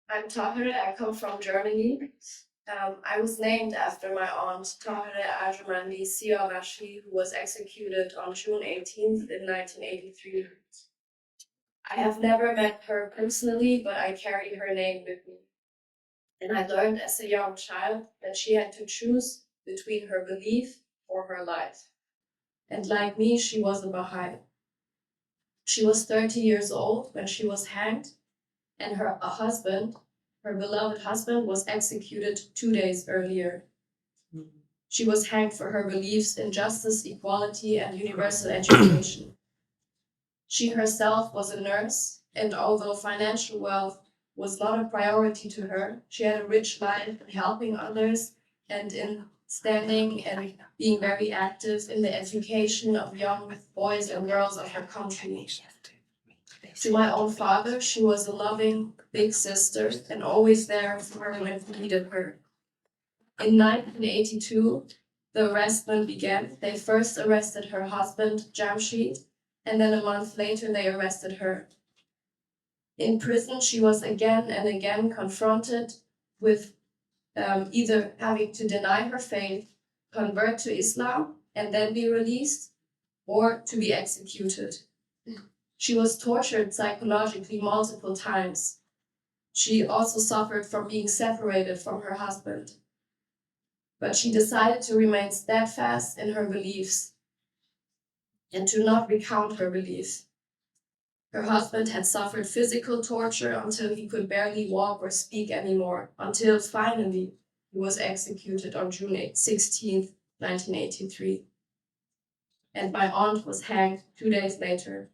I'm Tahereh. I come from Germany. I was named after my aunt, Tahereh Arjomandi Siyavashi, who was executed on June 18th in 1983. I have never met her personally, but I carry her name with me. And I learned as a young child that she had to choose between her belief or her life. And like me, she was a Bahai. She was 30 years old when she was hanged, and her husband, her beloved husband, was executed 2 days earlier. She was hanged for her beliefs in justice, equality, and universal education. She herself was a nurse, and although financial wealth was not a priority to her, she had a rich life in helping others and in standing and being very active in the education of young boys and girls of her country. To my own father, she was a loving big sister and always there for her when he needed her. In 1982, the arrestment began. They first arrested her husband, Jamshid, and then a month later they arrested her. In prison, she was again and again confronted with either having to deny her faith, convert to Islam, and then be released, or to be executed. She was tortured psychologically multiple times. She also suffered from being separated from her husband. But she decided to remain steadfast in her beliefs and to not recount her beliefs. Her husband had suffered physical torture until he could barely walk or speak anymore, until finally he was executed on June 16th, 1983. And my aunt was hanged 2 days later.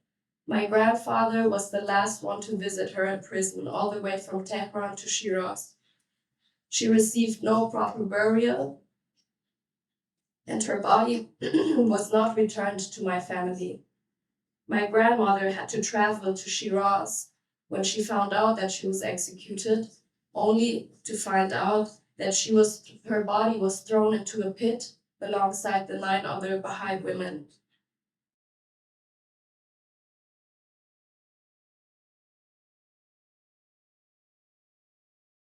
My grandfather was the last one to visit her in prison, all the way from Tehran to Shiraz. She received no proper burial, and her body was not returned to my family. My grandmother had to travel to Shiraz when she found out that she was executed, only to find out that her body was thrown into a pit alongside the 9 other Baha'i women.